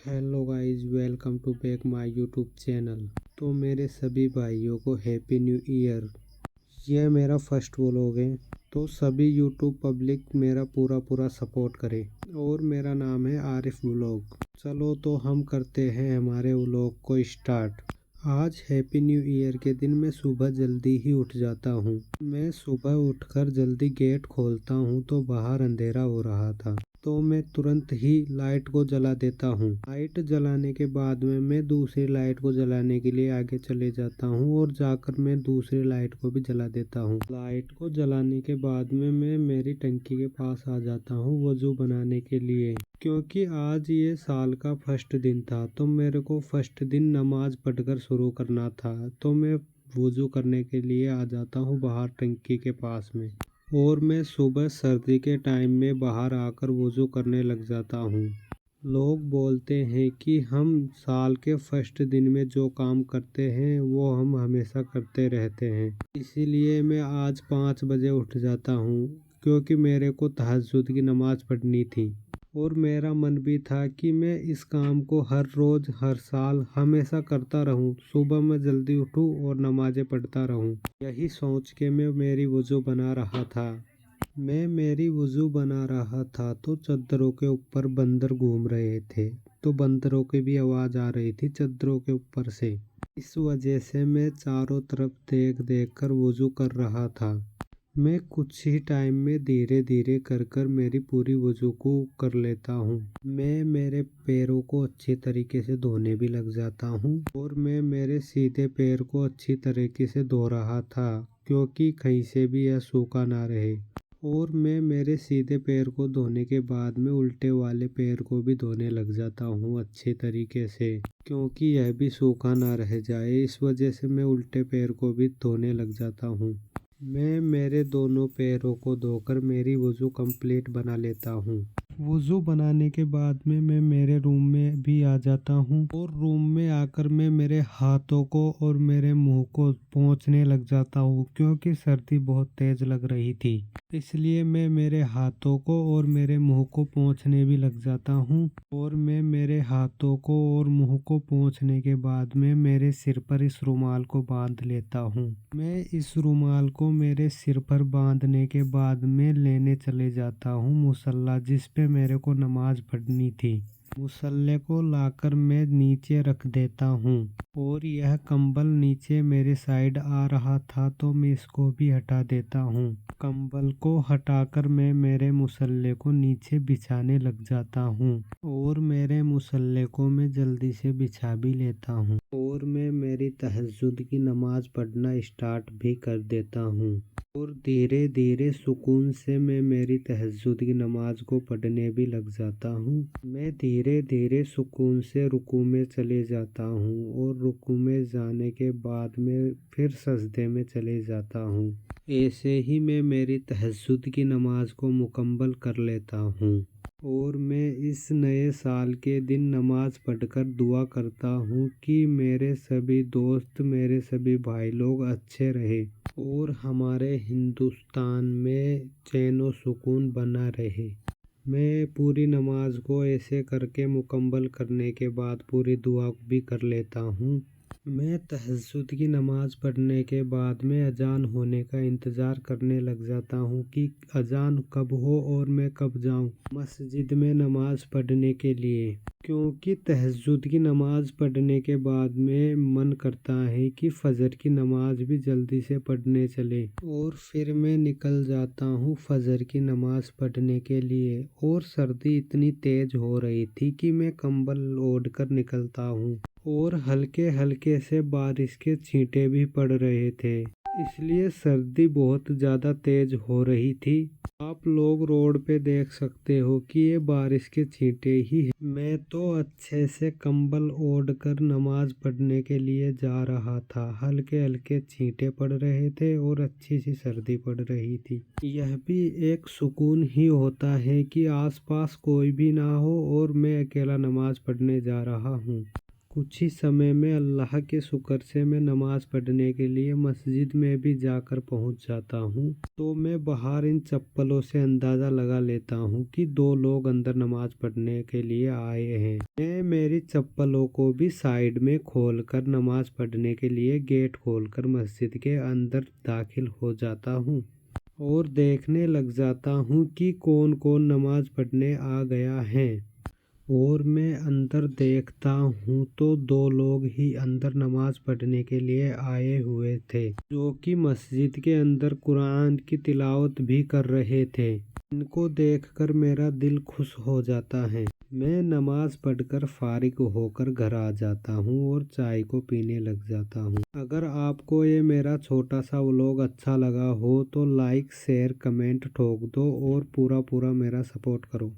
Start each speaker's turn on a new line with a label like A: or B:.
A: Hello guys, welcome to back my YouTube channel. तो मेरे सभी भाइयों को हैप्पी न्यू ईयर। यह मेरा फर्स्ट व्लॉग है, तो सभी यूट्यूब पब्लिक मेरा पूरा सपोर्ट करे। और मेरा नाम है आरिफ व्लॉग। चलो तो हम करते हैं हमारे व्लॉग को स्टार्ट। आज हैप्पी न्यू ईयर के दिन मैं सुबह जल्दी ही उठ जाता हूँ। मैं सुबह उठकर जल्दी गेट खोलता हूँ तो बाहर अंधेरा हो रहा था, तो मैं तुरंत ही लाइट को जला देता हूँ। लाइट जलाने के बाद में मैं दूसरी लाइट को जलाने के लिए आगे चले जाता हूँ और जाकर मैं दूसरी लाइट को भी जला देता हूँ। लाइट को जलाने के बाद में मैं मेरी टंकी के पास आ जाता हूँ वजू बनाने के लिए, क्योंकि आज ये साल का फर्स्ट दिन था, तो मेरे को फर्स्ट दिन नमाज पढ़कर शुरू करना था। तो मैं वजू करने के लिए आ जाता हूँ बाहर टंकी के पास में, और मैं सुबह सर्दी के टाइम में बाहर आकर वज़ू करने लग जाता हूँ। लोग बोलते हैं कि हम साल के फर्स्ट दिन में जो काम करते हैं वो हम हमेशा करते रहते हैं। इसीलिए मैं आज 5 बजे उठ जाता हूँ, क्योंकि मेरे को तहज्जुद की नमाज़ पढ़नी थी। और मेरा मन भी था कि मैं इस काम को हर रोज़ हर साल हमेशा करता रहूं। सुबह मैं जल्दी उठूं और नमाज़ें पढ़ता रहूं। यही सोच के मैं मेरी वज़ू बना रहा था। मेरी वज़ू बना रहा था तो चद्दरों के ऊपर बंदर घूम रहे थे, तो बंदरों की भी आवाज़ आ रही थी चद्दरों के ऊपर से। इस वजह से मैं चारों तरफ देख देख कर वज़ू कर रहा था। मैं कुछ ही टाइम में धीरे धीरे कर मेरी पूरी वज़ू को कर लेता हूँ। मैं मेरे पैरों को अच्छी तरीके से धोने भी लग जाता हूँ, और मैं मेरे सीधे पैर को अच्छी तरीके से धो रहा था, क्योंकि कहीं से भी यह सूखा ना रहे। और मैं मेरे सीधे पैर को धोने के बाद में उल्टे वाले पैर को भी धोने लग जाता हूँ अच्छे तरीके से, क्योंकि यह भी सूखा ना रह जाए। इस वजह से मैं उल्टे पैर को भी धोने लग जाता हूँ। मैं मेरे दोनों पैरों को धोकर मेरी वज़ू कंप्लीट बना लेता हूँ। वज़ू बनाने के बाद में मैं मेरे रूम में भी आ जाता हूँ, और रूम में आकर मैं मेरे हाथों को और मेरे मुंह को पोंछने लग जाता हूँ, क्योंकि सर्दी बहुत तेज़ लग रही थी। इसलिए मैं मेरे हाथों को और मेरे मुंह को पोंछने भी लग जाता हूँ। और मैं मेरे हाथों को और मुंह को पोंछने के बाद में मेरे सिर पर इस रुमाल को बांध लेता हूँ। मैं इस रुमाल को मेरे सिर पर बांधने के बाद में लेने चले जाता हूँ मुसल्ला, जिस पे मेरे को नमाज पढ़नी थी। मुसल्ले को लाकर मैं नीचे रख देता हूँ, और यह कंबल नीचे मेरे साइड आ रहा था, तो मैं इसको भी हटा देता हूँ। कंबल को हटाकर मैं मेरे मुसल्ले को नीचे बिछाने लग जाता हूँ, और मेरे मुसल्ले को मैं जल्दी से बिछा भी लेता हूँ, और मैं मेरी तहज्जुद की नमाज पढ़ना स्टार्ट भी कर देता हूँ। और धीरे धीरे सुकून से मैं मेरी तहज्जुद की नमाज को पढ़ने भी लग जाता हूँ। मैं धीरे धीरे सुकून से रुकू में चले जाता हूँ, और रुकू में जाने के बाद में फिर सजदे में चले जाता हूँ। ऐसे ही मैं मेरी तहज्जुद की नमाज को मुकम्मल कर लेता हूँ। और मैं इस नए साल के दिन नमाज पढ़कर दुआ करता हूँ कि मेरे सभी दोस्त, मेरे सभी भाई लोग अच्छे रहे, और हमारे हिंदुस्तान में चैन व सुकून बना रहे। मैं पूरी नमाज को ऐसे करके मुकम्मल करने के बाद पूरी दुआ भी कर लेता हूँ। मैं तहज्जुद की नमाज पढ़ने के बाद में अजान होने का इंतज़ार करने लग जाता हूँ कि अजान कब हो और मैं कब जाऊँ मस्जिद में नमाज पढ़ने के लिए, क्योंकि तहज्जुद की नमाज पढ़ने के बाद में मन करता है कि फजर की नमाज भी जल्दी से पढ़ने चले। और फिर मैं निकल जाता हूँ फजर की नमाज पढ़ने के लिए। और सर्दी इतनी तेज़ हो रही थी कि मैं कंबल ओढ़ कर निकलता हूँ, और हल्के हल्के से बारिश के छींटे भी पड़ रहे थे, इसलिए सर्दी बहुत ज़्यादा तेज़ हो रही थी। आप लोग रोड पे देख सकते हो कि ये बारिश के छींटे ही हैं। मैं तो अच्छे से कंबल ओढ़ कर नमाज पढ़ने के लिए जा रहा था। हल्के हल्के छींटे पड़ रहे थे और अच्छी सी सर्दी पड़ रही थी। यह भी एक सुकून ही होता है कि आसपास कोई भी ना हो और मैं अकेला नमाज पढ़ने जा रहा हूँ। कुछ ही समय में अल्लाह के शुक्र से मैं नमाज़ पढ़ने के लिए मस्जिद में भी जाकर पहुंच जाता हूं। तो मैं बाहर इन चप्पलों से अंदाज़ा लगा लेता हूं कि 2 लोग अंदर नमाज़ पढ़ने के लिए आए हैं। मैं मेरी चप्पलों को भी साइड में खोलकर नमाज़ पढ़ने के लिए गेट खोलकर मस्जिद के अंदर दाखिल हो जाता हूं और देखने लग जाता हूं कि कौन कौन नमाज़ पढ़ने आ गया है। और मैं अंदर देखता हूँ तो 2 लोग ही अंदर नमाज़ पढ़ने के लिए आए हुए थे, जो कि मस्जिद के अंदर कुरान की तिलावत भी कर रहे थे। इनको देखकर मेरा दिल खुश हो जाता है। मैं नमाज़ पढ़कर फारिग होकर घर आ जाता हूँ और चाय को पीने लग जाता हूँ। अगर आपको ये मेरा छोटा सा व्लॉग अच्छा लगा हो तो लाइक शेयर कमेंट ठोक दो और पूरा मेरा सपोर्ट करो।